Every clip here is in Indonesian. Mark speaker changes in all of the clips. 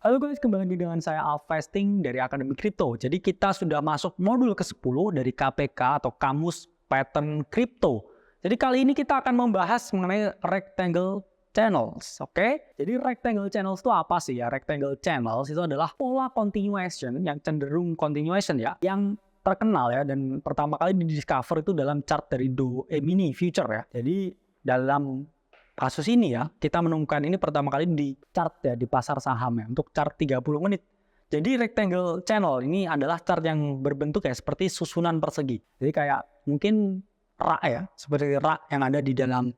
Speaker 1: Halo guys, kembali lagi dengan saya Alvesting dari Akademi Kripto. Jadi kita sudah masuk modul ke-10 dari KPK atau Kamus Pattern Kripto. Jadi kali ini kita akan membahas mengenai Rectangle Channels, oke? Jadi Rectangle Channels itu apa sih ya? Rectangle Channels itu adalah pola continuation yang cenderung continuation ya, yang terkenal ya, dan pertama kali di discover itu dalam chart dari Mini Future ya. Jadi dalam kasus ini ya, kita menemukan ini pertama kali di chart ya, di pasar saham ya, untuk chart 30 menit. Jadi rectangle channel ini adalah chart yang berbentuk ya seperti susunan persegi. Jadi kayak mungkin rak ya, seperti rak yang ada di dalam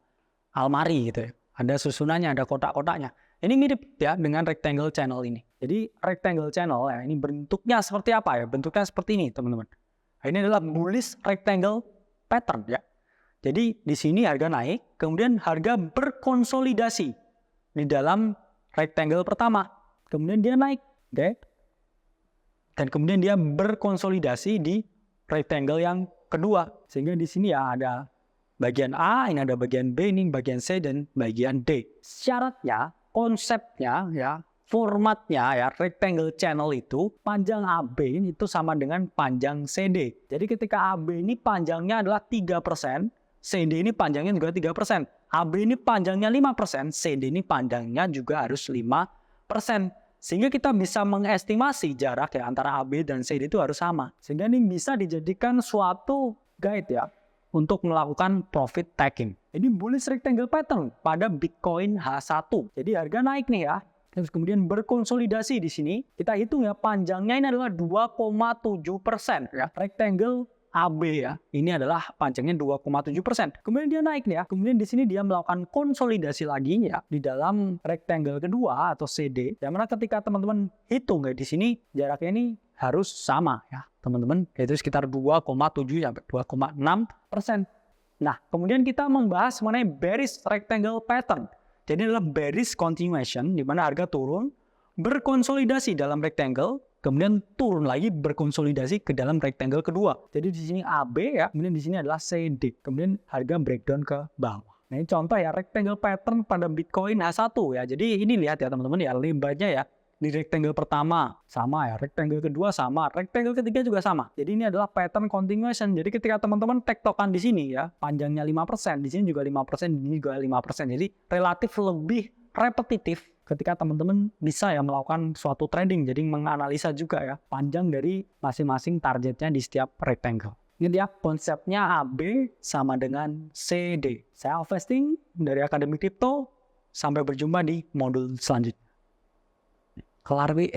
Speaker 1: almari gitu ya. Ada susunannya, ada kotak-kotaknya. Ini mirip ya dengan rectangle channel ini. Jadi rectangle channel ya, ini bentuknya seperti apa ya? Bentuknya seperti ini teman-teman. Ini adalah bullish rectangle pattern ya. Jadi di sini harga naik, kemudian harga berkonsolidasi di dalam rectangle pertama. Kemudian dia naik, oke? Dan kemudian dia berkonsolidasi di rectangle yang kedua. Sehingga di sini ya ada bagian A, ini ada bagian B, ini bagian C, dan bagian D. Syaratnya, konsepnya ya, formatnya ya, rectangle channel itu panjang AB itu sama dengan panjang CD. Jadi ketika AB ini panjangnya adalah 3%, CD ini panjangnya juga 3%. AB ini panjangnya 5%, CD ini panjangnya juga harus 5%. Sehingga kita bisa mengestimasi jarak ya antara AB dan CD itu harus sama. Sehingga ini bisa dijadikan suatu guide ya untuk melakukan profit taking. Ini bullish rectangle pattern pada Bitcoin H1. Jadi harga naik nih ya. Terus kemudian berkonsolidasi di sini. Kita hitung ya, panjangnya ini adalah 2,7% ya. Rectangle AB ya, ini adalah panjangnya 2,7%. Kemudian dia naik nih ya. Kemudian di sini dia melakukan konsolidasi lagi ya di dalam rectangle kedua atau CD. Yang mana ketika teman-teman hitung ya di sini jaraknya ini harus sama ya, teman-teman. Yaitu sekitar 2,7 sampai 2,6%. Nah, kemudian kita membahas mengenai bearish rectangle pattern. Jadi adalah bearish continuation di mana harga turun, berkonsolidasi dalam rectangle, kemudian turun lagi berkonsolidasi ke dalam rectangle kedua. Jadi di sini AB ya, kemudian di sini adalah CD. Kemudian harga breakdown ke bawah. Nah ini contoh ya rectangle pattern pada Bitcoin H1 ya. Jadi ini lihat ya teman-teman ya, lebarnya ya. Di rectangle pertama sama ya, rectangle kedua sama, rectangle ketiga juga sama. Jadi ini adalah pattern continuation. Jadi ketika teman-teman tektokan di sini ya, panjangnya 5%, di sini juga 5%, di sini juga 5%. Jadi relatif lebih repetitif ketika teman-teman bisa ya melakukan suatu trading. Jadi menganalisa juga ya panjang dari masing-masing targetnya di setiap rectangle. Ini ya konsepnya AB sama dengan CD. Saya Alvesting dari Akademi Kripto. Sampai berjumpa di modul selanjutnya. Kelar, Wi.